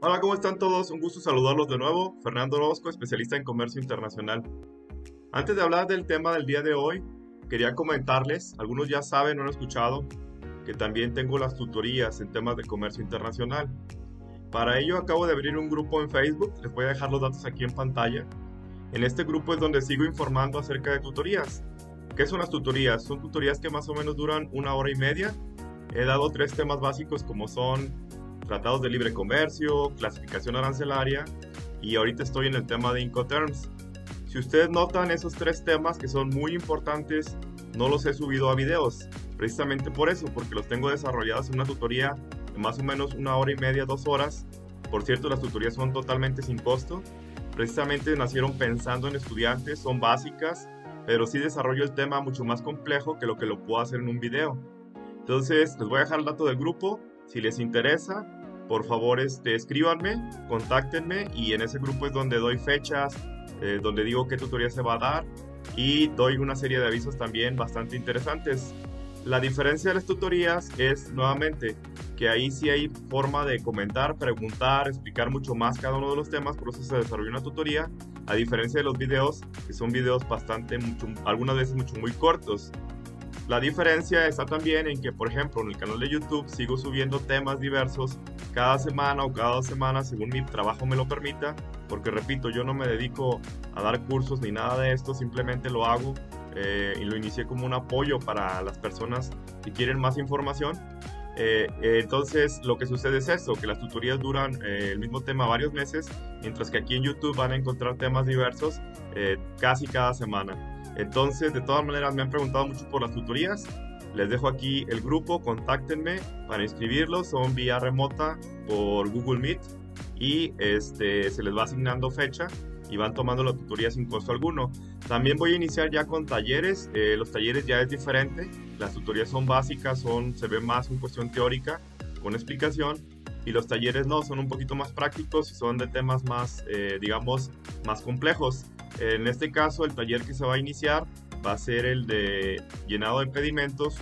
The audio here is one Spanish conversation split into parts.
Hola, ¿cómo están todos? Un gusto saludarlos de nuevo. Fernando Orozco, especialista en comercio internacional. Antes de hablar del tema del día de hoy, quería comentarles, algunos ya saben o han escuchado, que también tengo las tutorías en temas de comercio internacional. Para ello acabo de abrir un grupo en Facebook, les voy a dejar los datos aquí en pantalla. En este grupo es donde sigo informando acerca de tutorías. ¿Qué son las tutorías? Son tutorías que más o menos duran 1 hora y media. He dado 3 temas básicos como son tratados de libre comercio, clasificación arancelaria y ahorita estoy en el tema de Incoterms. Si ustedes notan esos 3 temas que son muy importantes, no los he subido a videos, precisamente por eso, porque los tengo desarrollados en una tutoría de más o menos 1 hora y media, 2 horas. Por cierto, las tutorías son totalmente sin costo. Precisamente nacieron pensando en estudiantes, son básicas, pero sí desarrollo el tema mucho más complejo que lo puedo hacer en un video. Entonces, les voy a dejar el dato del grupo. Si les interesa, por favor, escríbanme, contáctenme y en ese grupo es donde doy fechas, donde digo qué tutoría se va a dar y doy una serie de avisos también bastante interesantes. La diferencia de las tutorías es, nuevamente, que ahí sí hay forma de comentar, preguntar, explicar mucho más cada uno de los temas, por eso se desarrolla una tutoría, a diferencia de los videos, que son videos algunas veces muy cortos. La diferencia está también en que, por ejemplo, en el canal de YouTube sigo subiendo temas diversos cada semana o cada 2 semanas según mi trabajo me lo permita, porque repito, yo no me dedico a dar cursos ni nada de esto, simplemente lo hago y lo inicié como un apoyo para las personas que quieren más información. Entonces, lo que sucede es eso, que las tutorías duran el mismo tema varios meses, mientras que aquí en YouTube van a encontrar temas diversos casi cada semana. Entonces, de todas maneras, me han preguntado mucho por las tutorías. Les dejo aquí el grupo, contáctenme para inscribirlos. Son vía remota por Google Meet y se les va asignando fecha y van tomando la tutoría sin costo alguno. También voy a iniciar ya con talleres. Los talleres ya es diferente. Las tutorías son básicas, se ve más en cuestión teórica con explicación. Y los talleres no, son un poquito más prácticos y son de temas más, digamos, más complejos. En este caso, el taller que se va a iniciar va a ser el de llenado de pedimentos,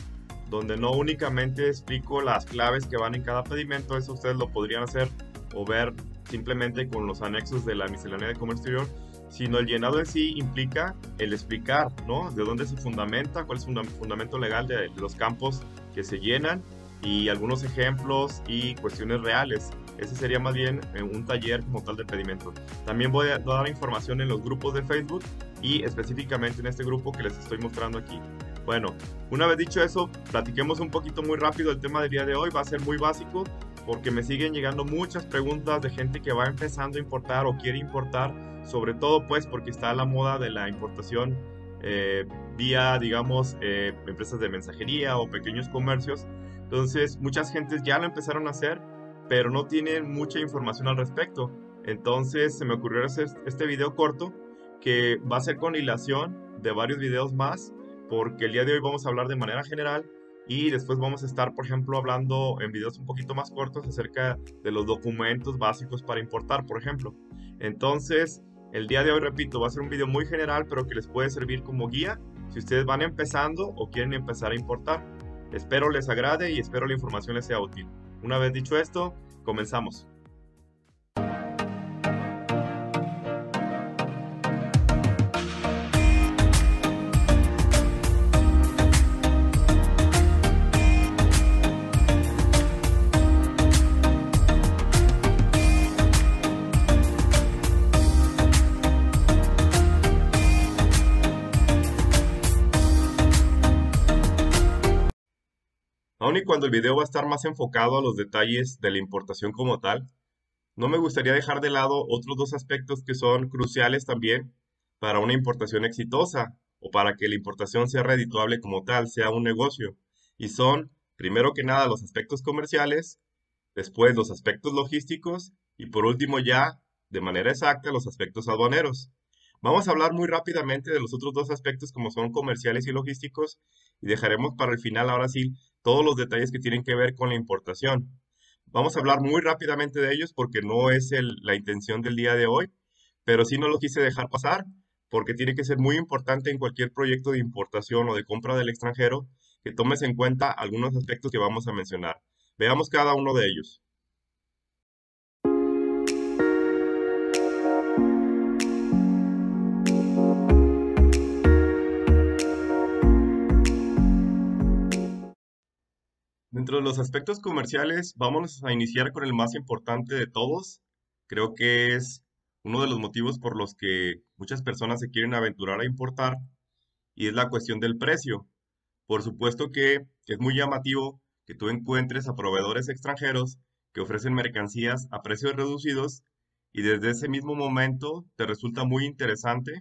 donde no únicamente explico las claves que van en cada pedimento, eso ustedes lo podrían hacer o ver simplemente con los anexos de la miscelánea de comercio exterior, sino el llenado en sí implica el explicar, ¿no? De dónde se fundamenta, cuál es el fundamento legal de los campos que se llenan y algunos ejemplos y cuestiones reales. Ese sería más bien un taller como tal de pedimento. También voy a dar información en los grupos de Facebook y específicamente en este grupo que les estoy mostrando aquí. Bueno, una vez dicho eso, platiquemos un poquito muy rápido el tema del día de hoy. Va a ser muy básico porque me siguen llegando muchas preguntas de gente que va empezando a importar o quiere importar, sobre todo pues porque está la moda de la importación vía, digamos, empresas de mensajería o pequeños comercios. Entonces, muchas gentes ya lo empezaron a hacer, pero no tienen mucha información al respecto. Entonces, se me ocurrió hacer este video corto que va a ser con hilación de varios videos más, porque el día de hoy vamos a hablar de manera general y después vamos a estar, por ejemplo, hablando en videos un poquito más cortos acerca de los documentos básicos para importar, por ejemplo. Entonces, el día de hoy, repito, va a ser un video muy general, pero que les puede servir como guía si ustedes van empezando o quieren empezar a importar. Espero les agrade y espero la información les sea útil. Una vez dicho esto, comenzamos. Aun y cuando el video va a estar más enfocado a los detalles de la importación como tal, no me gustaría dejar de lado otros 2 aspectos que son cruciales también para una importación exitosa o para que la importación sea redituable como tal, sea un negocio. Y son, primero que nada, los aspectos comerciales, después los aspectos logísticos y por último ya, de manera exacta, los aspectos aduaneros. Vamos a hablar muy rápidamente de los otros 2 aspectos como son comerciales y logísticos y dejaremos para el final ahora sí todos los detalles que tienen que ver con la importación. Vamos a hablar muy rápidamente de ellos porque no es la intención del día de hoy, pero sí no lo quise dejar pasar porque tiene que ser muy importante en cualquier proyecto de importación o de compra del extranjero que tomes en cuenta algunos aspectos que vamos a mencionar. Veamos cada uno de ellos. Dentro de los aspectos comerciales, vamos a iniciar con el más importante de todos. Creo que es uno de los motivos por los que muchas personas se quieren aventurar a importar y es la cuestión del precio. Por supuesto que es muy llamativo que tú encuentres a proveedores extranjeros que ofrecen mercancías a precios reducidos y desde ese mismo momento te resulta muy interesante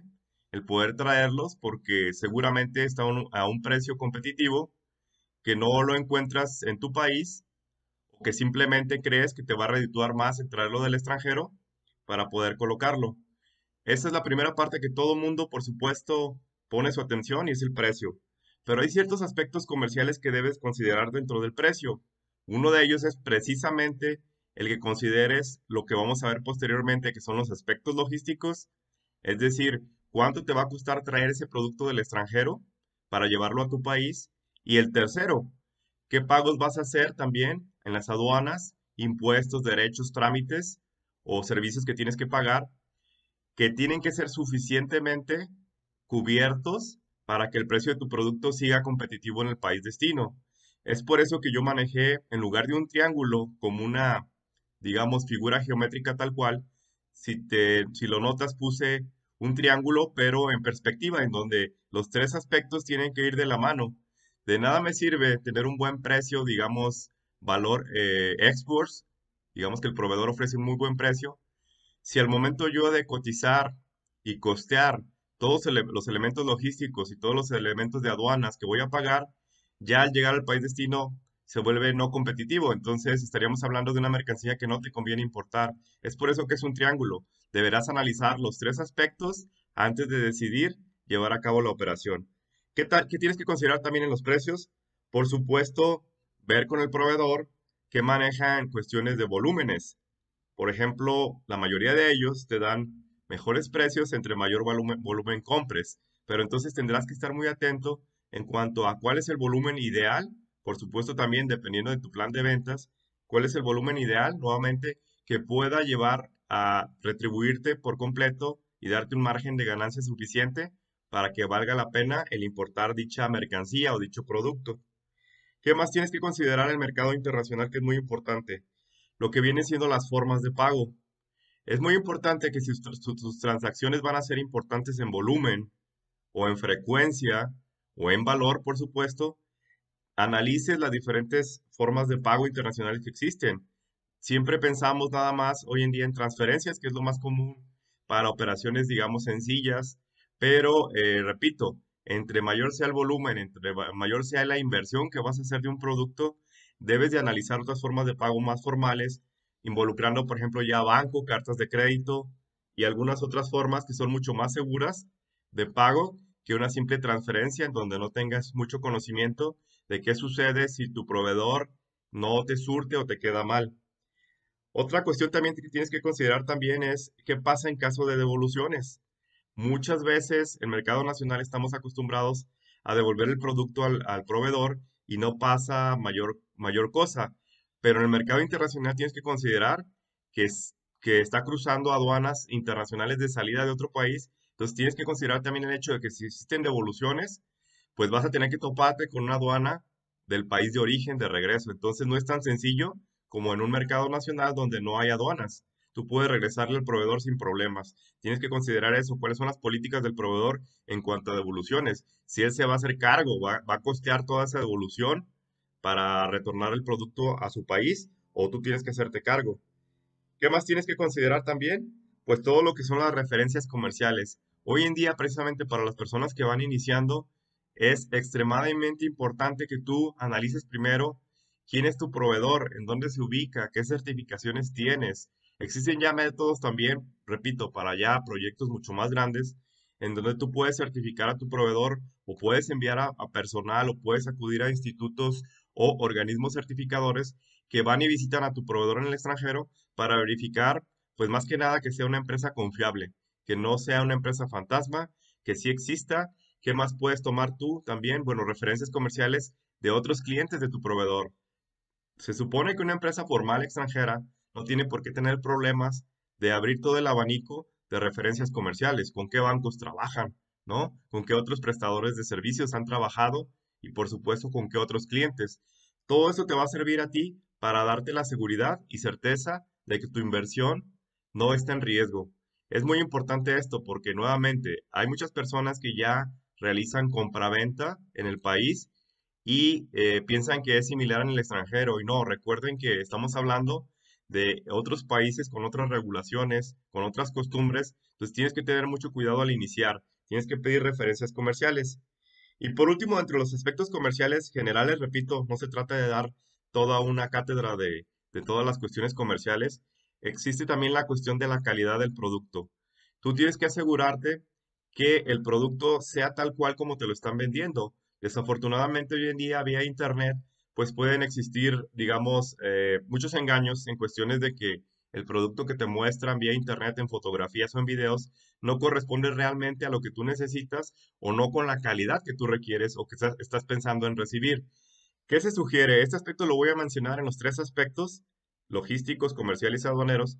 el poder traerlos porque seguramente está a un precio competitivo que no lo encuentras en tu país o que simplemente crees que te va a redituar más en traerlo del extranjero para poder colocarlo. Esa es la primera parte que todo mundo, por supuesto, pone su atención y es el precio. Pero hay ciertos aspectos comerciales que debes considerar dentro del precio. Uno de ellos es precisamente el que consideres lo que vamos a ver posteriormente, que son los aspectos logísticos, es decir, cuánto te va a costar traer ese producto del extranjero para llevarlo a tu país. Y el tercero, qué pagos vas a hacer también en las aduanas, impuestos, derechos, trámites o servicios que tienes que pagar que tienen que ser suficientemente cubiertos para que el precio de tu producto siga competitivo en el país destino. Es por eso que yo manejé, en lugar de un triángulo como una, digamos, figura geométrica tal cual, si lo notas, puse un triángulo, pero en perspectiva, en donde los tres aspectos tienen que ir de la mano. De nada me sirve tener un buen precio, digamos, valor exports, digamos que el proveedor ofrece un muy buen precio, si al momento yo de cotizar y costear todos los elementos logísticos y todos los elementos de aduanas que voy a pagar, ya al llegar al país destino se vuelve no competitivo. Entonces estaríamos hablando de una mercancía que no te conviene importar. Es por eso que es un triángulo. Deberás analizar los tres aspectos antes de decidir llevar a cabo la operación. ¿Qué tal, qué tienes que considerar también en los precios? Por supuesto, ver con el proveedor que maneja en cuestiones de volúmenes. Por ejemplo, la mayoría de ellos te dan mejores precios entre mayor volumen compres, pero entonces tendrás que estar muy atento en cuanto a cuál es el volumen ideal, por supuesto también dependiendo de tu plan de ventas, cuál es el volumen ideal, nuevamente, que pueda llevar a retribuirte por completo y darte un margen de ganancia suficiente para que valga la pena el importar dicha mercancía o dicho producto. ¿Qué más tienes que considerar en el mercado internacional que es muy importante? Lo que viene siendo las formas de pago. Es muy importante que si tus transacciones van a ser importantes en volumen o en frecuencia o en valor, por supuesto, analices las diferentes formas de pago internacionales que existen. Siempre pensamos nada más hoy en día en transferencias, que es lo más común para operaciones, digamos, sencillas, pero repito, entre mayor sea el volumen, entre mayor sea la inversión que vas a hacer de un producto, debes de analizar otras formas de pago más formales, involucrando, por ejemplo, ya banco, cartas de crédito y algunas otras formas que son mucho más seguras de pago que una simple transferencia en donde no tengas mucho conocimiento de qué sucede si tu proveedor no te surte o te queda mal. Otra cuestión también que tienes que considerar también es qué pasa en caso de devoluciones. Muchas veces en el mercado nacional estamos acostumbrados a devolver el producto al proveedor y no pasa mayor cosa. Pero en el mercado internacional tienes que considerar que está cruzando aduanas internacionales de salida de otro país. Entonces tienes que considerar también el hecho de que si existen devoluciones, pues vas a tener que toparte con una aduana del país de origen de regreso. Entonces no es tan sencillo como en un mercado nacional donde no hay aduanas. Tú puedes regresarle al proveedor sin problemas. Tienes que considerar eso, cuáles son las políticas del proveedor en cuanto a devoluciones. Si él se va a hacer cargo, va a costear toda esa devolución para retornar el producto a su país o tú tienes que hacerte cargo. ¿Qué más tienes que considerar también? Pues todo lo que son las referencias comerciales. Hoy en día, precisamente para las personas que van iniciando, es extremadamente importante que tú analices primero quién es tu proveedor, en dónde se ubica, qué certificaciones tienes. Existen ya métodos también, repito, para ya proyectos mucho más grandes, en donde tú puedes certificar a tu proveedor o puedes enviar a personal o puedes acudir a institutos o organismos certificadores que van y visitan a tu proveedor en el extranjero para verificar, pues más que nada que sea una empresa confiable, que no sea una empresa fantasma, que sí exista. ¿Qué más puedes tomar tú también? Bueno, referencias comerciales de otros clientes de tu proveedor. Se supone que una empresa formal extranjera no tiene por qué tener problemas de abrir todo el abanico de referencias comerciales, con qué bancos trabajan, ¿no? Con qué otros prestadores de servicios han trabajado y por supuesto con qué otros clientes. Todo eso te va a servir a ti para darte la seguridad y certeza de que tu inversión no está en riesgo. Es muy importante esto porque nuevamente hay muchas personas que ya realizan compraventa en el país y piensan que es similar en el extranjero y no, recuerden que estamos hablando de otros países con otras regulaciones, con otras costumbres, entonces tienes que tener mucho cuidado al iniciar, tienes que pedir referencias comerciales. Y por último, entre los aspectos comerciales generales, repito, no se trata de dar toda una cátedra de todas las cuestiones comerciales, existe también la cuestión de la calidad del producto. Tú tienes que asegurarte que el producto sea tal cual como te lo están vendiendo. Desafortunadamente hoy en día vía internet pues pueden existir, digamos, muchos engaños en cuestiones de que el producto que te muestran vía internet en fotografías o en videos no corresponde realmente a lo que tú necesitas o no con la calidad que tú requieres o que estás pensando en recibir. ¿Qué se sugiere? Este aspecto lo voy a mencionar en los tres aspectos, logísticos, comerciales y aduaneros.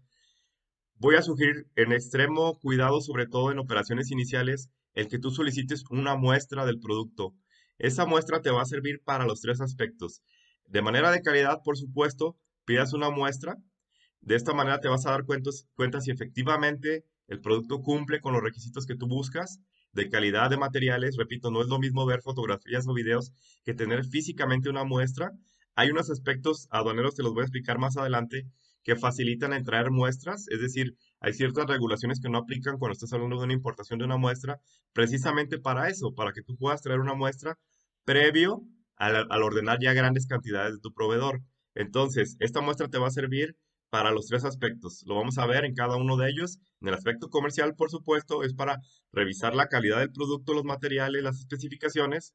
Voy a sugerir en extremo cuidado, sobre todo en operaciones iniciales, el que tú solicites una muestra del producto. Esa muestra te va a servir para los tres aspectos. De manera de calidad, por supuesto, pidas una muestra. De esta manera te vas a dar cuenta si efectivamente el producto cumple con los requisitos que tú buscas de calidad de materiales. Repito, no es lo mismo ver fotografías o videos que tener físicamente una muestra. Hay unos aspectos aduaneros, te los voy a explicar más adelante, que facilitan en traer muestras, es decir, hay ciertas regulaciones que no aplican cuando estás hablando de una importación de una muestra, precisamente para eso, para que tú puedas traer una muestra previo al ordenar ya grandes cantidades de tu proveedor. Entonces, esta muestra te va a servir para los tres aspectos. Lo vamos a ver en cada uno de ellos. En el aspecto comercial, por supuesto, es para revisar la calidad del producto, los materiales, las especificaciones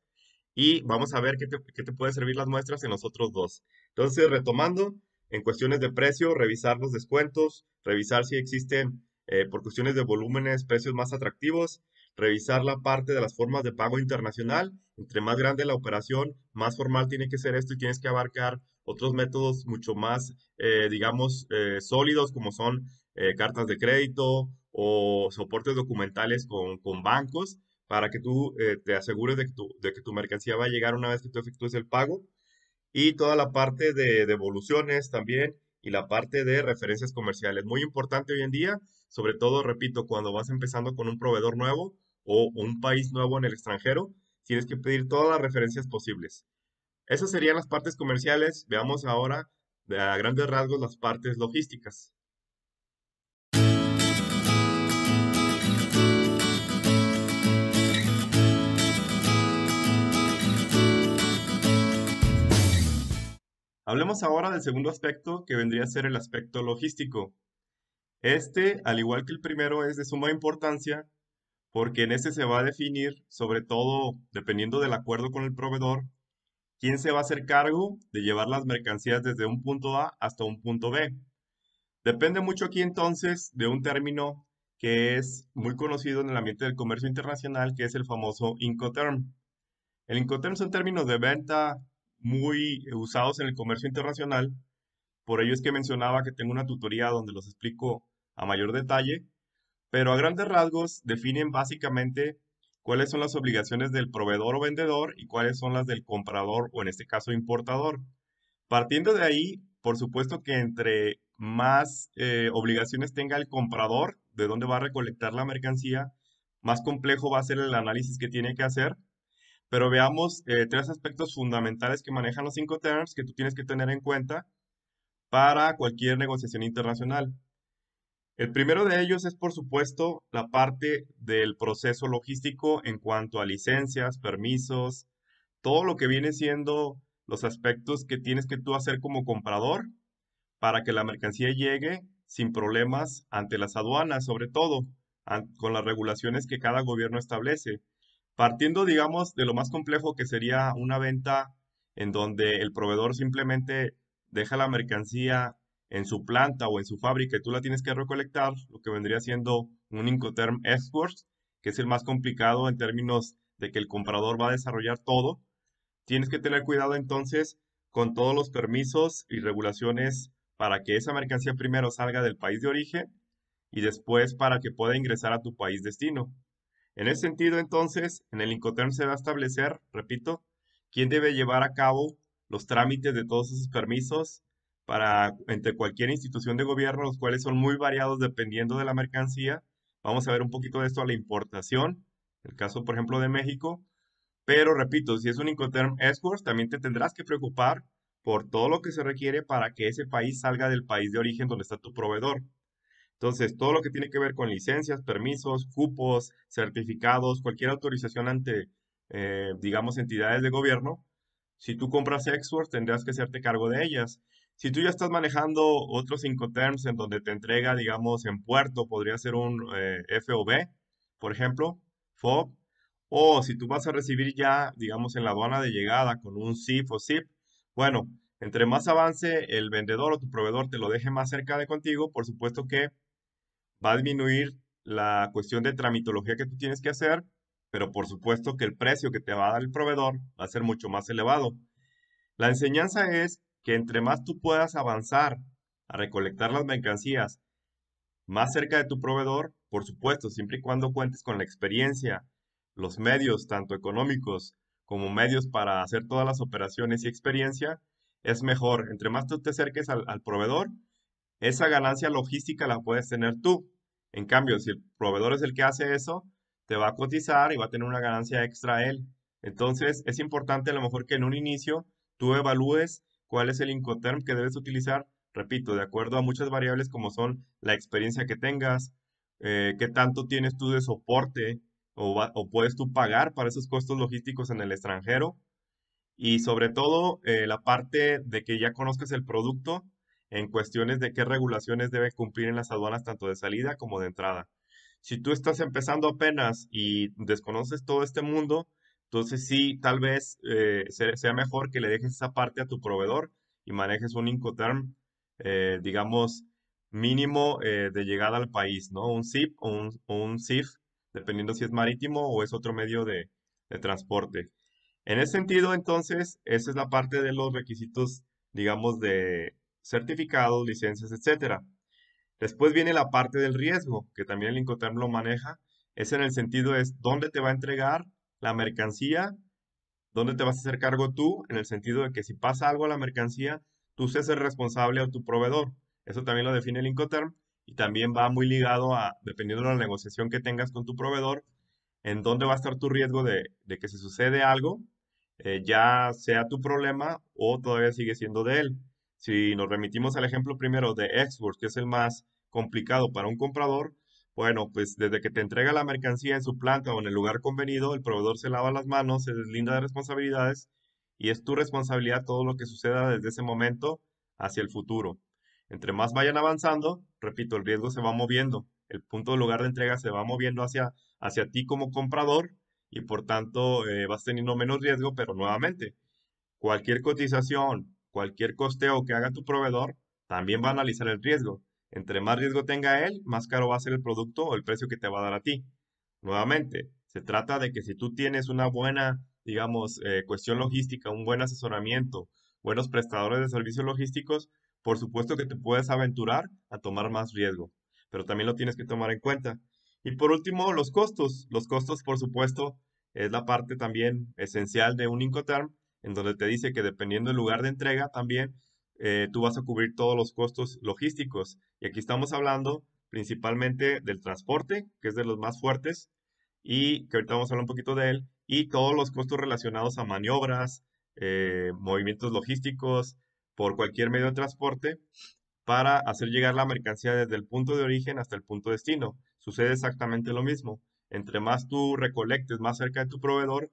y vamos a ver qué te puede servir las muestras en los otros dos. Entonces, retomando, en cuestiones de precio, revisar los descuentos, revisar si existen, por cuestiones de volúmenes, precios más atractivos, revisar la parte de las formas de pago internacional. Entre más grande la operación, más formal tiene que ser esto y tienes que abarcar otros métodos mucho más, digamos, sólidos como son cartas de crédito o soportes documentales con bancos para que tú te asegures de que tu mercancía va a llegar una vez que tú efectúes el pago y toda la parte de devoluciones también y la parte de referencias comerciales. Muy importante hoy en día, sobre todo, repito, cuando vas empezando con un proveedor nuevo o un país nuevo en el extranjero, tienes que pedir todas las referencias posibles. Esas serían las partes comerciales. Veamos ahora a grandes rasgos las partes logísticas. Hablemos ahora del segundo aspecto que vendría a ser el aspecto logístico. Este, al igual que el primero, es de suma importancia porque en este se va a definir, sobre todo dependiendo del acuerdo con el proveedor, quién se va a hacer cargo de llevar las mercancías desde un punto A hasta un punto B. Depende mucho aquí entonces de un término que es muy conocido en el ambiente del comercio internacional, que es el famoso Incoterm. El Incoterm son términos de venta muy usados en el comercio internacional, por ello es que mencionaba que tengo una tutoría donde los explico a mayor detalle, pero a grandes rasgos definen básicamente cuáles son las obligaciones del proveedor o vendedor y cuáles son las del comprador o en este caso importador. Partiendo de ahí, por supuesto que entre más obligaciones tenga el comprador, de dónde va a recolectar la mercancía, más complejo va a ser el análisis que tiene que hacer. Pero veamos tres aspectos fundamentales que manejan los cinco terms que tú tienes que tener en cuenta para cualquier negociación internacional. El primero de ellos es, por supuesto, la parte del proceso logístico en cuanto a licencias, permisos, todo lo que viene siendo los aspectos que tienes que tú hacer como comprador para que la mercancía llegue sin problemas ante las aduanas, sobre todo con las regulaciones que cada gobierno establece. Partiendo, digamos, de lo más complejo que sería una venta en donde el proveedor simplemente deja la mercancía en su planta o en su fábrica y tú la tienes que recolectar, lo que vendría siendo un Incoterm Export, que es el más complicado en términos de que el comprador va a desarrollar todo. Tienes que tener cuidado entonces con todos los permisos y regulaciones para que esa mercancía primero salga del país de origen y después para que pueda ingresar a tu país destino. En ese sentido, entonces, en el Incoterm se va a establecer, repito, quién debe llevar a cabo los trámites de todos esos permisos para entre cualquier institución de gobierno, los cuales son muy variados dependiendo de la mercancía. Vamos a ver un poquito de esto a la importación, el caso, por ejemplo, de México. Pero repito, si es un Incoterm Exports, también te tendrás que preocupar por todo lo que se requiere para que ese país salga del país de origen donde está tu proveedor. Entonces, todo lo que tiene que ver con licencias, permisos, cupos, certificados, cualquier autorización ante, digamos, entidades de gobierno, si tú compras Exworks, tendrás que hacerte cargo de ellas. Si tú ya estás manejando otros Incoterms en donde te entrega, digamos, en puerto, podría ser un FOB, por ejemplo, FOB, o si tú vas a recibir ya, digamos, en la aduana de llegada con un CIF o ZIP, bueno, entre más avance el vendedor o tu proveedor te lo deje más cerca de contigo, por supuesto que va a disminuir la cuestión de tramitología que tú tienes que hacer, pero por supuesto que el precio que te va a dar el proveedor va a ser mucho más elevado. La enseñanza es que entre más tú puedas avanzar a recolectar las mercancías más cerca de tu proveedor, por supuesto, siempre y cuando cuentes con la experiencia, los medios, tanto económicos como medios para hacer todas las operaciones y experiencia, es mejor. Entre más tú te acerques al proveedor, esa ganancia logística la puedes tener tú. En cambio, si el proveedor es el que hace eso, te va a cotizar y va a tener una ganancia extra él. Entonces, es importante a lo mejor que en un inicio tú evalúes cuál es el Incoterm que debes utilizar, repito, de acuerdo a muchas variables como son la experiencia que tengas, qué tanto tienes tú de soporte o puedes tú pagar para esos costos logísticos en el extranjero y sobre todo, la parte de que ya conozcas el producto en cuestiones de qué regulaciones debe cumplir en las aduanas tanto de salida como de entrada. Si tú estás empezando apenas y desconoces todo este mundo, entonces sí, tal vez sea mejor que le dejes esa parte a tu proveedor y manejes un Incoterm, digamos, mínimo de llegada al país, ¿no? Un SIP o un CIF, dependiendo si es marítimo o es otro medio de transporte. En ese sentido, entonces, esa es la parte de los requisitos, digamos, de certificados, licencias, etcétera. Después viene la parte del riesgo, que también el Incoterm lo maneja. Es en el sentido es dónde te va a entregar la mercancía, dónde te vas a hacer cargo tú, en el sentido de que si pasa algo a la mercancía, tú seas el responsable o tu proveedor. Eso también lo define el Incoterm y también va muy ligado a, dependiendo de la negociación que tengas con tu proveedor, en dónde va a estar tu riesgo de que si sucede algo, ya sea tu problema o todavía sigue siendo de él. Si nos remitimos al ejemplo primero de Exworks, que es el más complicado para un comprador, bueno, pues desde que te entrega la mercancía en su planta o en el lugar convenido, el proveedor se lava las manos, se deslinda de responsabilidades y es tu responsabilidad todo lo que suceda desde ese momento hacia el futuro. Entre más vayan avanzando, repito, el riesgo se va moviendo, el punto de lugar de entrega se va moviendo hacia ti como comprador y por tanto vas teniendo menos riesgo, pero nuevamente, cualquier cotización, cualquier costeo que haga tu proveedor, también va a analizar el riesgo. Entre más riesgo tenga él, más caro va a ser el producto o el precio que te va a dar a ti. Nuevamente, se trata de que si tú tienes una buena, digamos, cuestión logística, un buen asesoramiento, buenos prestadores de servicios logísticos, por supuesto que te puedes aventurar a tomar más riesgo, pero también lo tienes que tomar en cuenta. Y por último, los costos. Los costos, por supuesto, es la parte también esencial de un Incoterm, en donde te dice que dependiendo del lugar de entrega también, tú vas a cubrir todos los costos logísticos. Y aquí estamos hablando principalmente del transporte, que es de los más fuertes, y que ahorita vamos a hablar un poquito de él, y todos los costos relacionados a maniobras, movimientos logísticos, por cualquier medio de transporte, para hacer llegar la mercancía desde el punto de origen hasta el punto de destino. Sucede exactamente lo mismo. Entre más tú recolectes más cerca de tu proveedor,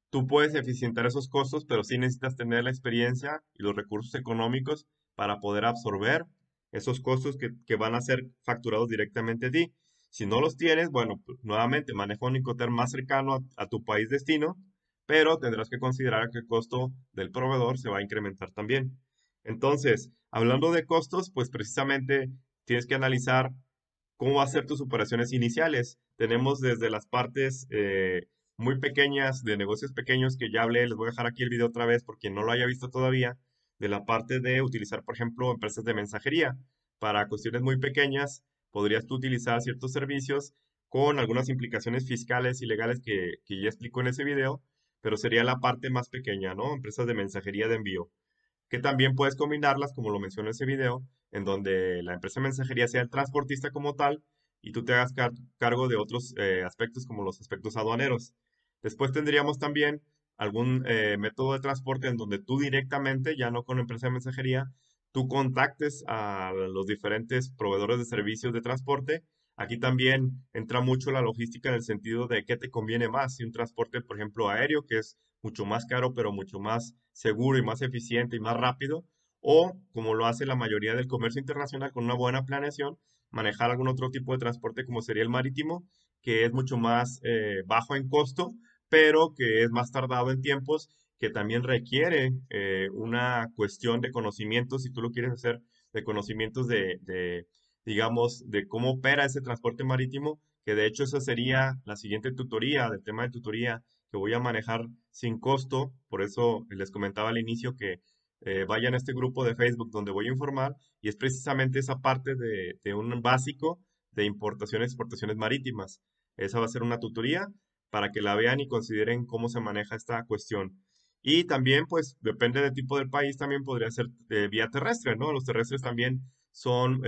tú puedes eficientar esos costos, pero sí necesitas tener la experiencia y los recursos económicos para poder absorber esos costos que van a ser facturados directamente a ti. Si no los tienes, bueno, pues, nuevamente maneja un Incoterm más cercano a tu país destino, pero tendrás que considerar que el costo del proveedor se va a incrementar también. Entonces, hablando de costos, pues precisamente tienes que analizar cómo va a ser tus operaciones iniciales. Tenemos desde las partes muy pequeñas de negocios pequeños que ya hablé, les voy a dejar aquí el video otra vez por quien no lo haya visto todavía, de la parte de utilizar, por ejemplo, empresas de mensajería. Para cuestiones muy pequeñas, podrías tú utilizar ciertos servicios con algunas implicaciones fiscales y legales que ya explico en ese video, pero sería la parte más pequeña, ¿no? Empresas de mensajería de envío, que también puedes combinarlas, como lo mencioné en ese video, en donde la empresa de mensajería sea el transportista como tal y tú te hagas cargo de otros aspectos como los aspectos aduaneros. Después tendríamos también algún método de transporte en donde tú directamente, ya no con empresa de mensajería, tú contactes a los diferentes proveedores de servicios de transporte. Aquí también entra mucho la logística en el sentido de qué te conviene más, si un transporte, por ejemplo, aéreo, que es mucho más caro, pero mucho más seguro y más eficiente y más rápido, o como lo hace la mayoría del comercio internacional con una buena planeación, manejar algún otro tipo de transporte como sería el marítimo, que es mucho más bajo en costo, pero que es más tardado en tiempos, que también requiere una cuestión de conocimientos, si tú lo quieres hacer, de conocimientos digamos, de cómo opera ese transporte marítimo, que de hecho esa sería la siguiente tutoría, del tema de tutoría que voy a manejar sin costo. Por eso les comentaba al inicio que vayan a este grupo de Facebook donde voy a informar, y es precisamente esa parte de un básico de importaciones y exportaciones marítimas. Esa va a ser una tutoría para que la vean y consideren cómo se maneja esta cuestión. Y también, pues, depende del tipo del país, también podría ser vía terrestre, ¿no? Los terrestres también son,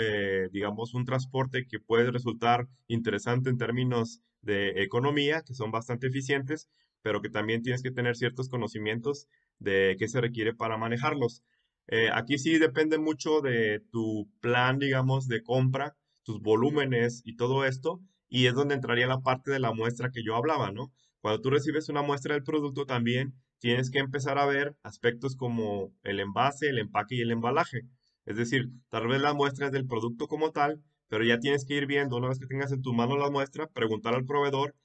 digamos, un transporte que puede resultar interesante en términos de economía, que son bastante eficientes, pero que también tienes que tener ciertos conocimientos de qué se requiere para manejarlos. Aquí sí depende mucho de tu plan, digamos, de compra, tus volúmenes y todo esto, y es donde entraría la parte de la muestra que yo hablaba, ¿no? Cuando tú recibes una muestra del producto, también tienes que empezar a ver aspectos como el envase, el empaque y el embalaje. Es decir, tal vez la muestra es del producto como tal, pero ya tienes que ir viendo, una vez que tengas en tu mano la muestra, preguntar al proveedor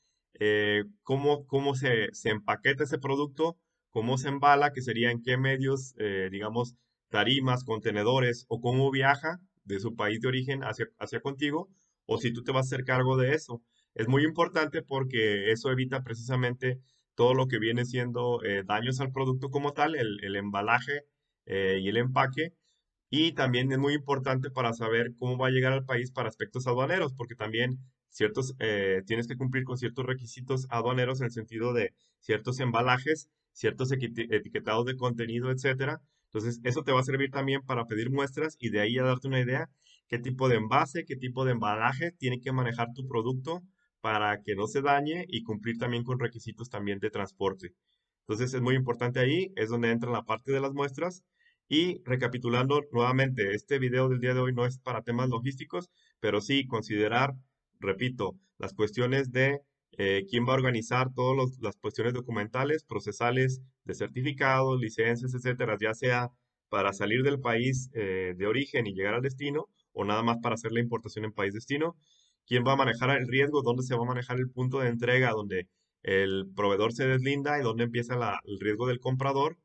cómo se empaqueta ese producto, cómo se embala, que sería en qué medios, digamos, tarimas, contenedores, o cómo viaja de su país de origen hacia contigo, o si tú te vas a hacer cargo de eso. Es muy importante porque eso evita precisamente todo lo que viene siendo daños al producto como tal, el embalaje y el empaque. Y también es muy importante para saber cómo va a llegar al país para aspectos aduaneros, porque también tienes que cumplir con ciertos requisitos aduaneros en el sentido de ciertos embalajes, ciertos etiquetados de contenido, etcétera. Entonces, eso te va a servir también para pedir muestras y de ahí a darte una idea qué tipo de envase, qué tipo de embalaje tiene que manejar tu producto para que no se dañe y cumplir también con requisitos también de transporte. Entonces, es muy importante ahí, es donde entra la parte de las muestras. Y recapitulando nuevamente, este video del día de hoy no es para temas logísticos, pero sí considerar, repito, las cuestiones de quién va a organizar todas las cuestiones documentales, procesales, de certificados, licencias, etcétera, ya sea para salir del país de origen y llegar al destino, o nada más para hacer la importación en país destino. ¿Quién va a manejar el riesgo? ¿Dónde se va a manejar el punto de entrega donde el proveedor se deslinda y dónde empieza el riesgo del comprador?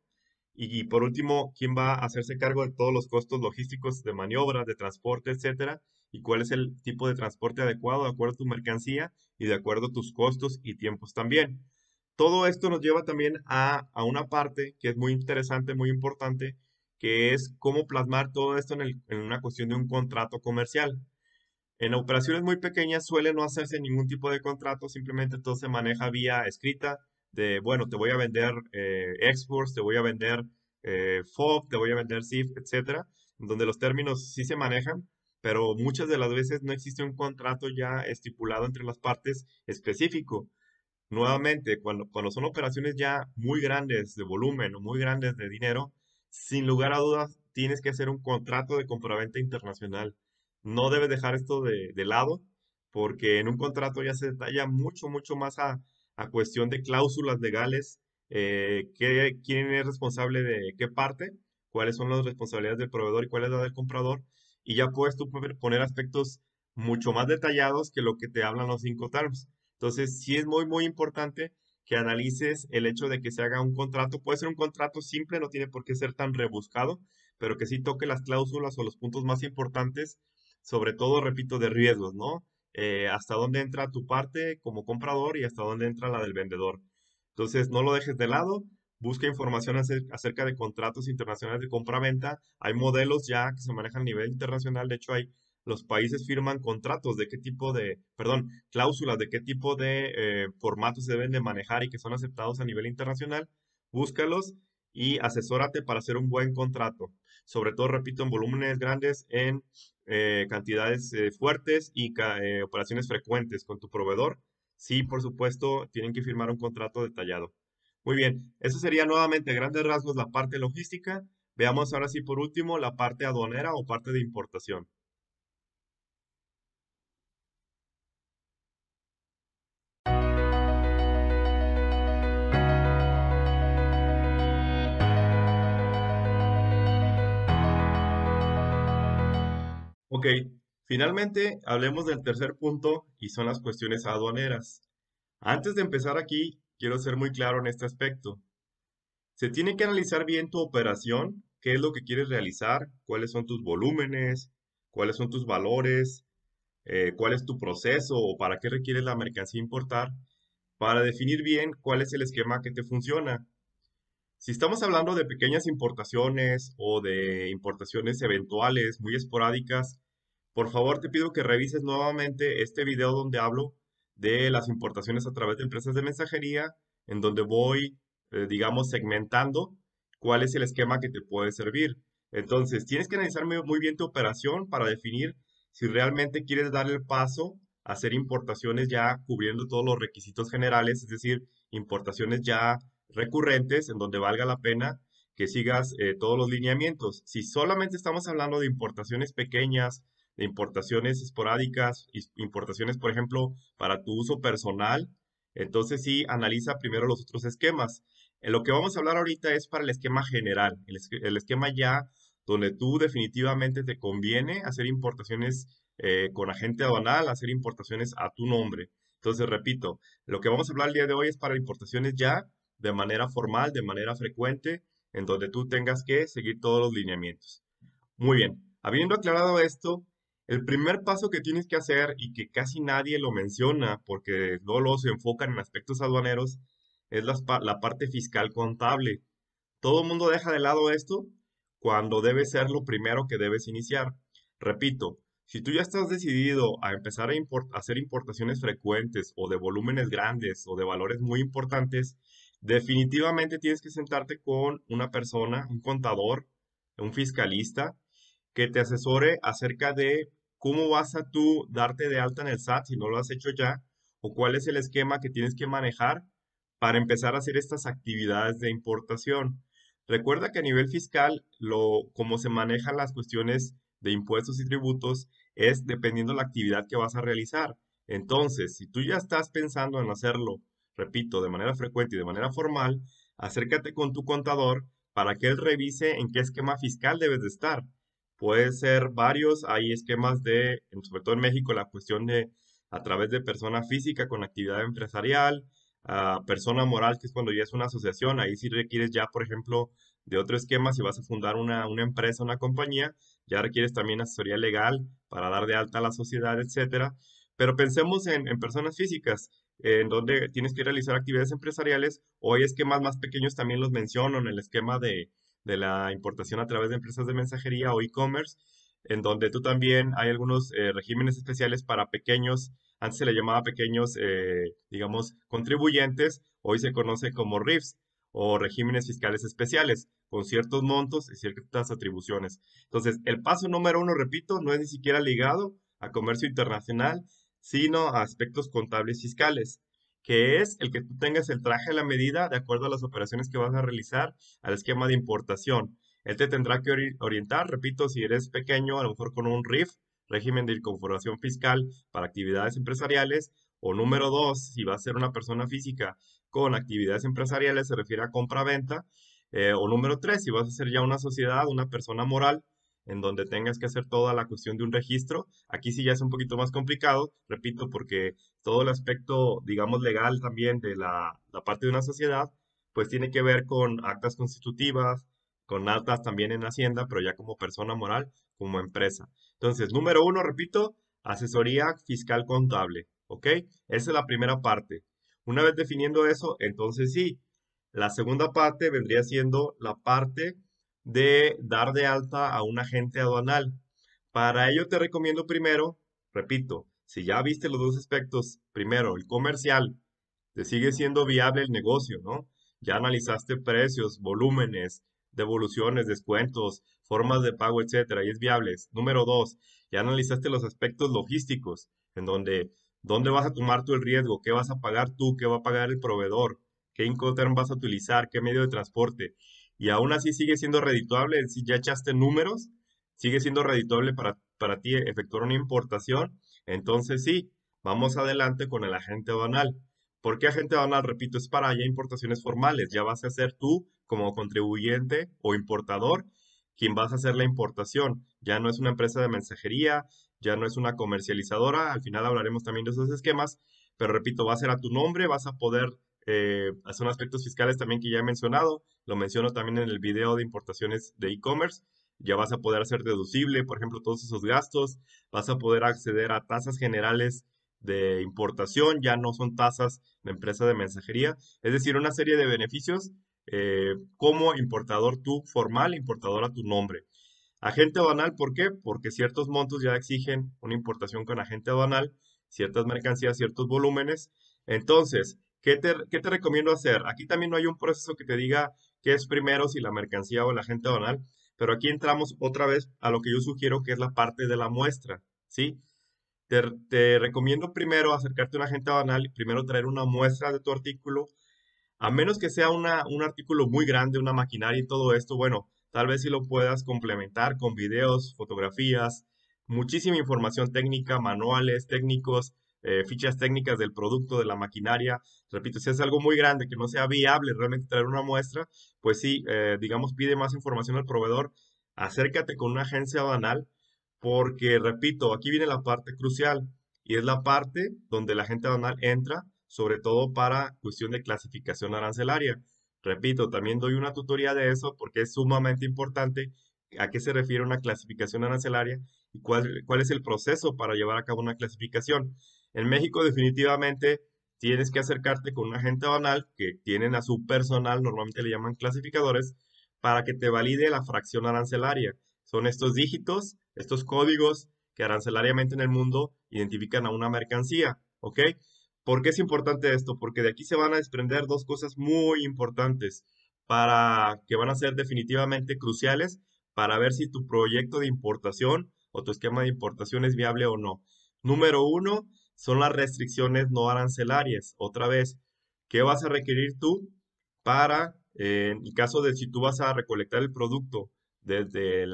Y por último, ¿quién va a hacerse cargo de todos los costos logísticos de maniobra, de transporte, etcétera? ¿Y cuál es el tipo de transporte adecuado de acuerdo a tu mercancía y de acuerdo a tus costos y tiempos también? Todo esto nos lleva también a una parte que es muy interesante, muy importante, que es cómo plasmar todo esto en una cuestión de un contrato comercial. En operaciones muy pequeñas suele no hacerse ningún tipo de contrato, simplemente todo se maneja vía escrita de, bueno, te voy a vender exports, te voy a vender FOB, te voy a vender SIF, etcétera, en donde los términos sí se manejan, pero muchas de las veces no existe un contrato ya estipulado entre las partes específico. Nuevamente, cuando son operaciones ya muy grandes de volumen o muy grandes de dinero, sin lugar a dudas tienes que hacer un contrato de compraventa internacional. No debes dejar esto de lado, porque en un contrato ya se detalla mucho, mucho más a cuestión de cláusulas legales, quién es responsable de qué parte, cuáles son las responsabilidades del proveedor y cuál es la del comprador, y ya puedes tú poner aspectos mucho más detallados que lo que te hablan los cinco terms. Entonces, sí es muy, muy importante que analices el hecho de que se haga un contrato. Puede ser un contrato simple, no tiene por qué ser tan rebuscado, pero que sí toque las cláusulas o los puntos más importantes, sobre todo, repito, de riesgos, ¿no? Hasta dónde entra tu parte como comprador y hasta dónde entra la del vendedor. Entonces, no lo dejes de lado. Busca información acerca de contratos internacionales de compra-venta. Hay modelos ya que se manejan a nivel internacional. De hecho, hay los países firman contratos de qué tipo de, perdón, cláusulas de qué tipo de formatos se deben de manejar y que son aceptados a nivel internacional, búscalos y asesórate para hacer un buen contrato. Sobre todo, repito, en volúmenes grandes, en cantidades fuertes y operaciones frecuentes con tu proveedor. Sí, por supuesto, tienen que firmar un contrato detallado. Muy bien, eso sería nuevamente a grandes rasgos la parte logística. Veamos ahora sí por último la parte aduanera o parte de importación. Ok, finalmente hablemos del tercer punto y son las cuestiones aduaneras. Antes de empezar aquí, quiero ser muy claro en este aspecto. Se tiene que analizar bien tu operación, qué es lo que quieres realizar, cuáles son tus volúmenes, cuáles son tus valores, cuál es tu proceso o para qué requieres la mercancía importar, para definir bien cuál es el esquema que te funciona. Si estamos hablando de pequeñas importaciones o de importaciones eventuales, muy esporádicas, por favor te pido que revises nuevamente este video donde hablo de las importaciones a través de empresas de mensajería, en donde voy, digamos, segmentando cuál es el esquema que te puede servir. Entonces, tienes que analizar muy bien tu operación para definir si realmente quieres dar el paso a hacer importaciones ya cubriendo todos los requisitos generales, es decir, importaciones ya recurrentes en donde valga la pena que sigas todos los lineamientos. Si solamente estamos hablando de importaciones pequeñas, de importaciones esporádicas, importaciones, por ejemplo, para tu uso personal, entonces sí analiza primero los otros esquemas. En lo que vamos a hablar ahorita es para el esquema general, el esquema ya donde tú definitivamente te conviene hacer importaciones con agente aduanal, hacer importaciones a tu nombre. Entonces, repito, lo que vamos a hablar el día de hoy es para importaciones ya de manera formal, de manera frecuente, en donde tú tengas que seguir todos los lineamientos. Muy bien, habiendo aclarado esto, el primer paso que tienes que hacer y que casi nadie lo menciona porque luego se enfocan en aspectos aduaneros es la parte fiscal contable. Todo el mundo deja de lado esto cuando debe ser lo primero que debes iniciar. Repito, si tú ya estás decidido a empezar a hacer importaciones frecuentes o de volúmenes grandes o de valores muy importantes, definitivamente tienes que sentarte con una persona, un contador, un fiscalista, que te asesore acerca de cómo vas a tú darte de alta en el SAT si no lo has hecho ya, o cuál es el esquema que tienes que manejar para empezar a hacer estas actividades de importación. Recuerda que a nivel fiscal, cómo se manejan las cuestiones de impuestos y tributos es dependiendo la actividad que vas a realizar. Entonces, si tú ya estás pensando en hacerlo, repito, de manera frecuente y de manera formal, acércate con tu contador para que él revise en qué esquema fiscal debes de estar. Puede ser varios, hay esquemas sobre todo en México, la cuestión de a través de persona física con actividad empresarial, persona moral, que es cuando ya es una asociación, ahí sí requieres ya, por ejemplo, de otro esquema, si vas a fundar una empresa, una compañía, ya requieres también asesoría legal para dar de alta a la sociedad, etcétera. Pero pensemos en personas físicas, en donde tienes que realizar actividades empresariales, o hay esquemas más pequeños, también los menciono en el esquema de la importación a través de empresas de mensajería o e-commerce, en donde tú también hay algunos regímenes especiales para pequeños, antes se le llamaba pequeños, digamos, contribuyentes, hoy se conoce como RIFs o regímenes fiscales especiales, con ciertos montos y ciertas atribuciones. Entonces, el paso número uno, repito, no es ni siquiera ligado a comercio internacional, sino a aspectos contables fiscales, que es el que tú tengas el traje a la medida de acuerdo a las operaciones que vas a realizar al esquema de importación. Él te tendrá que orientar, repito, si eres pequeño, a lo mejor con un RIF, régimen de incorporación fiscal para actividades empresariales, o número dos, si va a ser una persona física con actividades empresariales, se refiere a compra-venta, o número tres, si vas a ser ya una sociedad, una persona moral, en donde tengas que hacer toda la cuestión de un registro. Aquí sí ya es un poquito más complicado, repito, porque todo el aspecto, digamos, legal también de la parte de una sociedad, pues tiene que ver con actas constitutivas, con actas también en Hacienda, pero ya como persona moral, como empresa. Entonces, número uno, repito, asesoría fiscal contable, ¿ok? Esa es la primera parte. Una vez definiendo eso, entonces sí, la segunda parte vendría siendo la parte de dar de alta a un agente aduanal. Para ello te recomiendo primero, repito, si ya viste los dos aspectos, primero el comercial, te sigue siendo viable el negocio, ¿no? Ya analizaste precios, volúmenes, devoluciones, descuentos, formas de pago, etcétera, y es viable. Número dos, ya analizaste los aspectos logísticos, en donde, dónde vas a tomar tú el riesgo, qué vas a pagar tú, qué va a pagar el proveedor, qué Incoterm vas a utilizar, qué medio de transporte. Y aún así sigue siendo redituable, si ya echaste números, sigue siendo redituable para ti efectuar una importación. Entonces sí, vamos adelante con el agente aduanal. ¿Por qué agente aduanal? Repito, es para ya importaciones formales. Ya vas a ser tú como contribuyente o importador quien vas a hacer la importación. Ya no es una empresa de mensajería, ya no es una comercializadora. Al final hablaremos también de esos esquemas, pero repito, va a ser a tu nombre, vas a poder hacer unos aspectos fiscales también que ya he mencionado. Lo menciono también en el video de importaciones de e-commerce. Ya vas a poder hacer deducible, por ejemplo, todos esos gastos. Vas a poder acceder a tasas generales de importación, ya no son tasas de empresa de mensajería, es decir, una serie de beneficios como importador tú formal, importador a tu nombre. Agente aduanal, ¿por qué? Porque ciertos montos ya exigen una importación con agente aduanal, ciertas mercancías, ciertos volúmenes. Entonces, ¿qué te recomiendo hacer? Aquí también no hay un proceso que te diga qué es primero, si la mercancía o el agente aduanal, pero aquí entramos otra vez a lo que yo sugiero que es la parte de la muestra, ¿sí? Te recomiendo primero acercarte a un agente aduanal y primero traer una muestra de tu artículo, a menos que sea un artículo muy grande, una maquinaria y todo esto, bueno, tal vez si lo puedas complementar con videos, fotografías, muchísima información técnica, manuales técnicos, fichas técnicas del producto, de la maquinaria. Repito, si es algo muy grande que no sea viable realmente traer una muestra, pues sí, digamos, pide más información al proveedor, acércate con una agencia aduanal, porque, repito, aquí viene la parte crucial y es la parte donde la agente aduanal entra sobre todo para cuestión de clasificación arancelaria. Repito, también doy una tutoría de eso porque es sumamente importante a qué se refiere una clasificación arancelaria y cuál es el proceso para llevar a cabo una clasificación. En México definitivamente tienes que acercarte con un agente aduanal que tienen a su personal, normalmente le llaman clasificadores, para que te valide la fracción arancelaria. Son estos dígitos, estos códigos que arancelariamente en el mundo identifican a una mercancía, ¿ok? ¿Por qué es importante esto? Porque de aquí se van a desprender dos cosas muy importantes para que van a ser definitivamente cruciales para ver si tu proyecto de importación o tu esquema de importación es viable o no. Número uno son las restricciones no arancelarias. Otra vez, ¿qué vas a requerir tú para, en el caso de si tú vas a recolectar el producto desde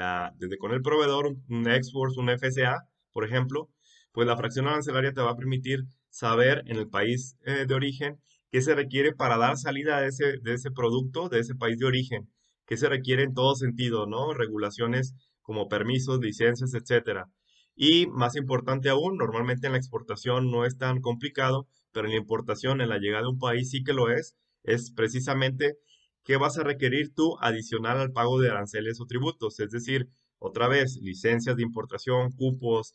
con el proveedor, un export, un FSA, por ejemplo, pues la fracción arancelaria te va a permitir saber en el país de origen qué se requiere para dar salida de ese producto, de ese país de origen, qué se requiere en todo sentido, ¿no? Regulaciones como permisos, licencias, etcétera. Y más importante aún, normalmente en la exportación no es tan complicado, pero en la importación, en la llegada de un país sí que lo es precisamente qué vas a requerir tú adicional al pago de aranceles o tributos, es decir, otra vez, licencias de importación, cupos.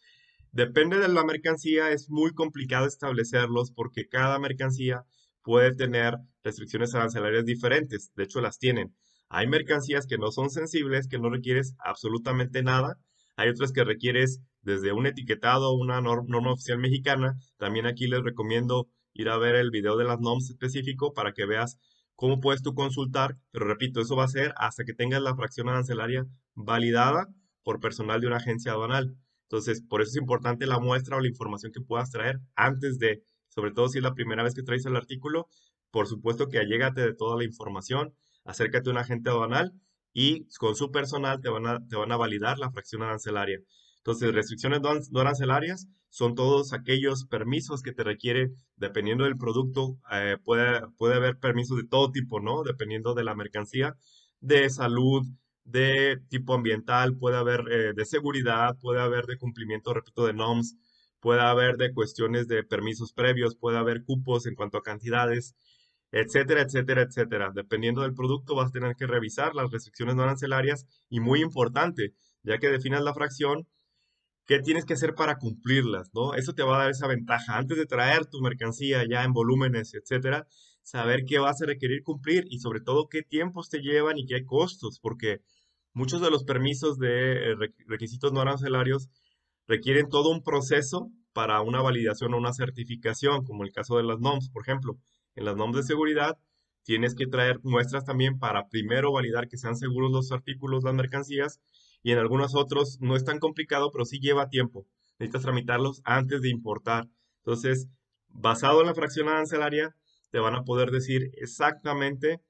Depende de la mercancía, es muy complicado establecerlos porque cada mercancía puede tener restricciones arancelarias diferentes. De hecho, las tienen. Hay mercancías que no son sensibles, que no requieres absolutamente nada. Hay otras que requieres desde un etiquetado, una norma oficial mexicana. También aquí les recomiendo ir a ver el video de las NOMS específico para que veas cómo puedes tú consultar. Pero repito, eso va a ser hasta que tengas la fracción arancelaria validada por personal de una agencia aduanal. Entonces, por eso es importante la muestra o la información que puedas traer antes de, sobre todo si es la primera vez que traes el artículo, por supuesto que allégate de toda la información, acércate a un agente aduanal y con su personal te van a validar la fracción arancelaria. Entonces, restricciones no arancelarias son todos aquellos permisos que te requiere, dependiendo del producto, puede haber permisos de todo tipo, ¿no? Dependiendo de la mercancía, de salud, de tipo ambiental, puede haber de seguridad, puede haber de cumplimiento, repito, de NOMS, puede haber de cuestiones de permisos previos, puede haber cupos en cuanto a cantidades, etcétera, etcétera, etcétera. Dependiendo del producto, vas a tener que revisar las restricciones no arancelarias y muy importante, ya que definas la fracción, qué tienes que hacer para cumplirlas, ¿no? Eso te va a dar esa ventaja. Antes de traer tu mercancía ya en volúmenes, etcétera, saber qué vas a requerir cumplir y sobre todo qué tiempos te llevan y qué costos, porque Muchos de los permisos de requisitos no arancelarios requieren todo un proceso para una validación o una certificación, como el caso de las NOMS, por ejemplo. En las NOMS de seguridad tienes que traer muestras también para primero validar que sean seguros los artículos, las mercancías, y en algunos otros no es tan complicado, pero sí lleva tiempo. Necesitas tramitarlos antes de importar. Entonces, basado en la fracción arancelaria, te van a poder decir exactamente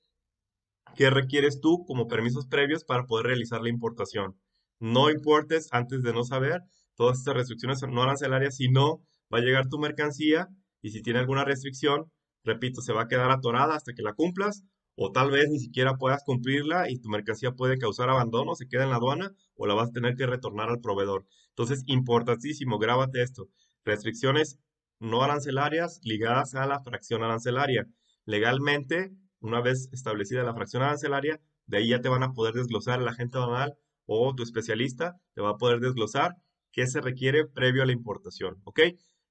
qué requieres tú como permisos previos para poder realizar la importación. No importes antes de no saber todas estas restricciones no arancelarias, si no, va a llegar tu mercancía y si tiene alguna restricción, repito, se va a quedar atorada hasta que la cumplas o tal vez ni siquiera puedas cumplirla y tu mercancía puede causar abandono, se queda en la aduana o la vas a tener que retornar al proveedor. Entonces, importantísimo, grábate esto. Restricciones no arancelarias ligadas a la fracción arancelaria. Legalmente, una vez establecida la fracción arancelaria, de ahí ya te van a poder desglosar el agente aduanal o tu especialista te va a poder desglosar qué se requiere previo a la importación, ¿ok?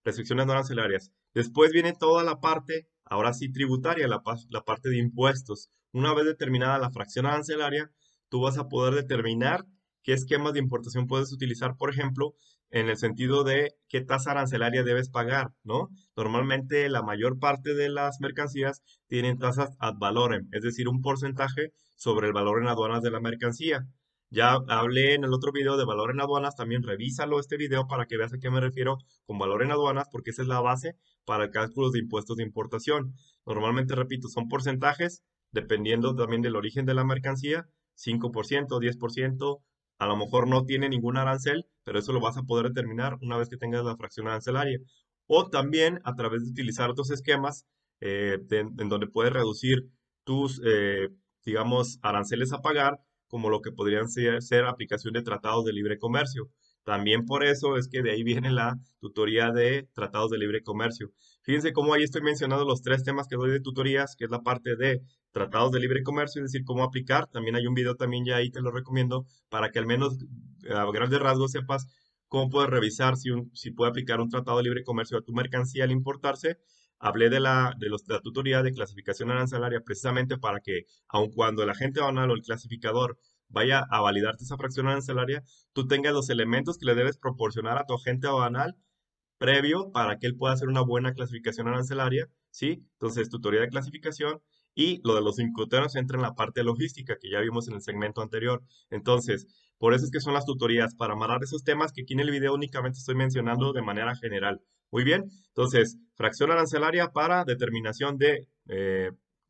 Restricciones no arancelarias. Después viene toda la parte, ahora sí tributaria, la parte de impuestos. Una vez determinada la fracción arancelaria, tú vas a poder determinar qué esquemas de importación puedes utilizar, por ejemplo, en el sentido de qué tasa arancelaria debes pagar, ¿no? Normalmente la mayor parte de las mercancías tienen tasas ad valorem, es decir, un porcentaje sobre el valor en aduanas de la mercancía. Ya hablé en el otro video de valor en aduanas, también revísalo este video para que veas a qué me refiero con valor en aduanas, porque esa es la base para el cálculo de impuestos de importación. Normalmente, repito, son porcentajes dependiendo también del origen de la mercancía, 5%, 10%, a lo mejor no tiene ningún arancel, pero eso lo vas a poder determinar una vez que tengas la fracción arancelaria. O también a través de utilizar otros esquemas en donde puedes reducir tus, digamos, aranceles a pagar, como lo que podrían ser aplicación de tratados de libre comercio. También por eso es que de ahí viene la tutoría de tratados de libre comercio. Fíjense cómo ahí estoy mencionando los tres temas que doy de tutorías, que es la parte de tratados de libre comercio, es decir, cómo aplicar. También hay un video también ya ahí, te lo recomiendo, para que al menos a grandes rasgos sepas cómo puedes revisar si puede aplicar un tratado de libre comercio a tu mercancía al importarse. Hablé de la tutoría de clasificación arancelaria precisamente para que, aun cuando el agente aduanal o el clasificador vaya a validarte esa fracción arancelaria, tú tengas los elementos que le debes proporcionar a tu agente aduanal previo para que él pueda hacer una buena clasificación arancelaria, ¿sí? Entonces, tutoría de clasificación y lo de los incoterms entra en la parte logística que ya vimos en el segmento anterior. Entonces, por eso es que son las tutorías, para amarrar esos temas que aquí en el video únicamente estoy mencionando de manera general. Muy bien, entonces, fracción arancelaria para determinación de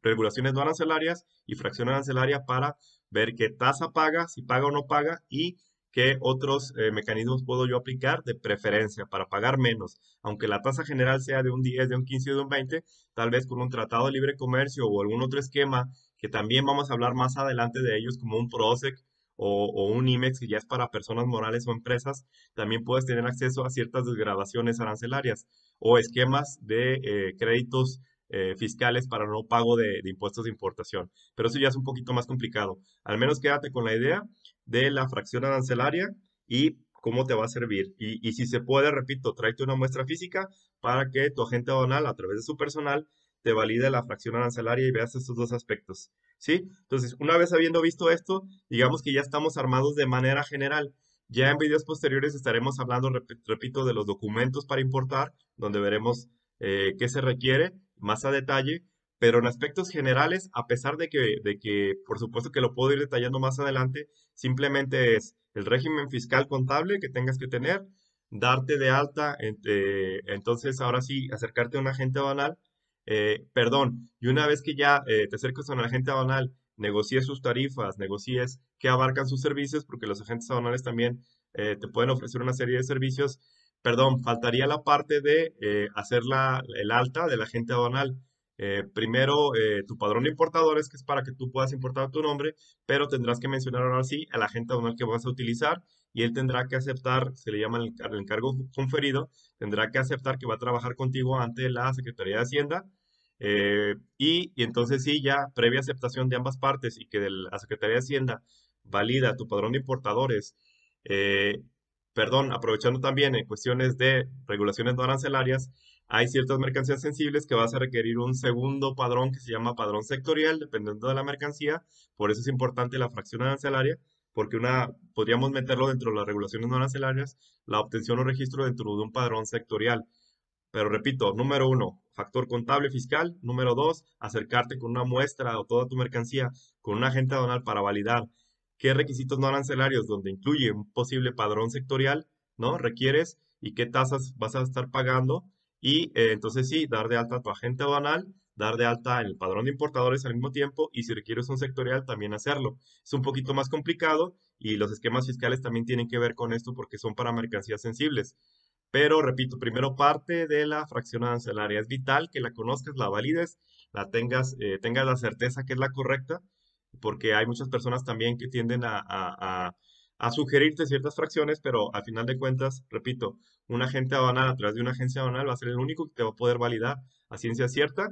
regulaciones no arancelarias y fracción arancelaria para ver qué tasa paga, si paga o no paga y qué otros mecanismos puedo yo aplicar de preferencia para pagar menos. Aunque la tasa general sea de un 10, de un 15 o de un 20, tal vez con un tratado de libre comercio o algún otro esquema que también vamos a hablar más adelante de ellos, como un PROSEC o un IMEX que ya es para personas morales o empresas, también puedes tener acceso a ciertas desgravaciones arancelarias o esquemas de créditos fiscales para no pago de impuestos de importación. Pero eso ya es un poquito más complicado. Al menos quédate con la idea de la fracción arancelaria y cómo te va a servir. Y si se puede, repito, tráete una muestra física para que tu agente aduanal, a través de su personal, te valide la fracción arancelaria y veas estos dos aspectos. ¿Sí? Entonces, una vez habiendo visto esto, digamos que ya estamos armados de manera general. Ya en videos posteriores estaremos hablando, repito, de los documentos para importar, donde veremos qué se requiere más a detalle, pero en aspectos generales, a pesar de que por supuesto que lo puedo ir detallando más adelante, simplemente es el régimen fiscal contable que tengas que tener, darte de alta, entonces ahora sí, acercarte a un agente aduanal, perdón, y una vez que ya te acercas a un agente aduanal, negocies sus tarifas, negocies qué abarcan sus servicios, porque los agentes aduanales también te pueden ofrecer una serie de servicios. Perdón, faltaría la parte de hacer el alta del agente aduanal. Primero, tu padrón de importadores, que es para que tú puedas importar a tu nombre, pero tendrás que mencionar ahora sí al agente aduanal que vas a utilizar y él tendrá que aceptar, se le llama el encargo conferido, tendrá que aceptar que va a trabajar contigo ante la Secretaría de Hacienda. Y entonces sí, ya previa aceptación de ambas partes y que la Secretaría de Hacienda valida tu padrón de importadores, eh, perdón, aprovechando también en cuestiones de regulaciones no arancelarias, hay ciertas mercancías sensibles que vas a requerir un segundo padrón que se llama padrón sectorial, dependiendo de la mercancía. Por eso es importante la fracción arancelaria. porque podríamos meterlo dentro de las regulaciones no arancelarias, la obtención o registro dentro de un padrón sectorial. Pero repito, número uno, factor contable fiscal. Número dos, acercarte con una muestra o toda tu mercancía con un agente aduanal para validar qué requisitos no arancelarios, donde incluye un posible padrón sectorial, ¿no? Requieres y qué tasas vas a estar pagando. Y entonces sí, dar de alta a tu agente aduanal, dar de alta en el padrón de importadores al mismo tiempo y si requieres un sectorial también hacerlo. Es un poquito más complicado y los esquemas fiscales también tienen que ver con esto porque son para mercancías sensibles. Pero repito, primero parte de la fracción arancelaria. Es vital que la conozcas, la valides, tengas la certeza que es la correcta, porque hay muchas personas también que tienden a sugerirte ciertas fracciones, pero al final de cuentas, repito, un agente aduanal a través de una agencia aduanal va a ser el único que te va a poder validar a ciencia cierta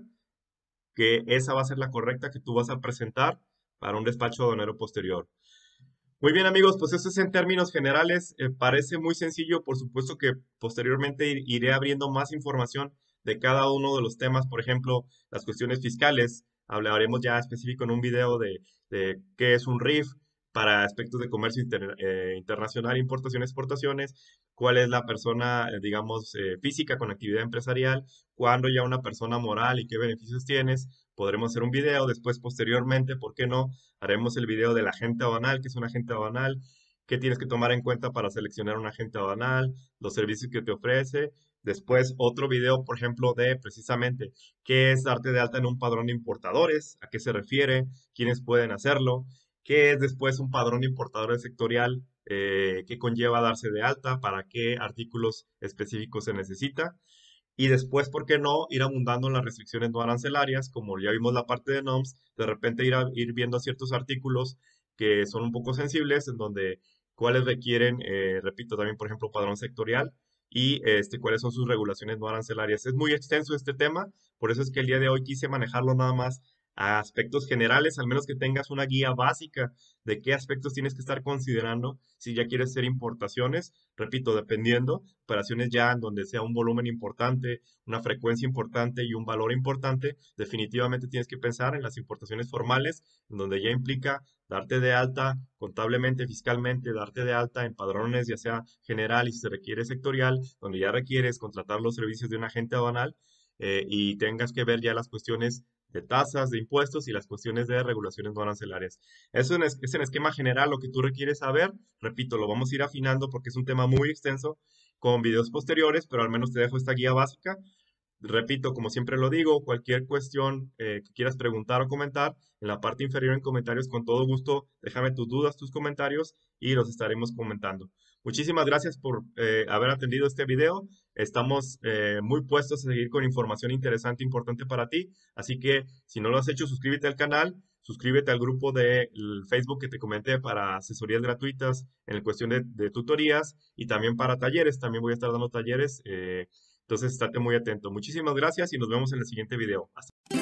que esa va a ser la correcta que tú vas a presentar para un despacho aduanero posterior. Muy bien, amigos, pues eso es en términos generales. Parece muy sencillo, por supuesto que posteriormente iré abriendo más información de cada uno de los temas, por ejemplo, las cuestiones fiscales. Hablaremos ya específico en un video de qué es un RIF para aspectos de comercio internacional, importaciones, exportaciones, cuál es la persona, digamos, física con actividad empresarial, cuándo ya una persona moral y qué beneficios tienes. Podremos hacer un video, después posteriormente, ¿por qué no? Haremos el video del agente aduanal, que es un agente aduanal, qué tienes que tomar en cuenta para seleccionar un agente aduanal, los servicios que te ofrece. Después otro video, por ejemplo, de precisamente qué es darte de alta en un padrón de importadores, a qué se refiere, quiénes pueden hacerlo, qué es después un padrón de importadores sectorial, qué conlleva darse de alta, para qué artículos específicos se necesita. Y después, ¿por qué no ir abundando en las restricciones no arancelarias? Como ya vimos la parte de NOMS, de repente ir viendo ciertos artículos que son un poco sensibles, en donde cuáles requieren, repito, también, por ejemplo, padrón sectorial y cuáles son sus regulaciones no arancelarias. Es muy extenso este tema, por eso es que el día de hoy quise manejarlo nada más a aspectos generales, al menos que tengas una guía básica de qué aspectos tienes que estar considerando si ya quieres hacer importaciones. Repito, dependiendo, operaciones ya en donde sea un volumen importante, una frecuencia importante y un valor importante, definitivamente tienes que pensar en las importaciones formales, en donde ya implica darte de alta contablemente, fiscalmente, darte de alta en padrones, ya sea general y si se requiere sectorial, donde ya requieres contratar los servicios de un agente aduanal y tengas que ver ya las cuestiones de tasas, de impuestos y las cuestiones de regulaciones no arancelarias. Eso es en esquema general lo que tú requieres saber. Repito, lo vamos a ir afinando porque es un tema muy extenso con videos posteriores, pero al menos te dejo esta guía básica. Repito, como siempre lo digo, cualquier cuestión que quieras preguntar o comentar, en la parte inferior en comentarios, con todo gusto, déjame tus dudas, tus comentarios y los estaremos comentando. Muchísimas gracias por haber atendido este video. Estamos muy puestos a seguir con información interesante e importante para ti. Así que si no lo has hecho, suscríbete al canal, suscríbete al grupo de Facebook que te comenté para asesorías gratuitas en cuestión de tutorías y también para talleres. También voy a estar dando talleres. Entonces, estate muy atento. Muchísimas gracias y nos vemos en el siguiente video. Hasta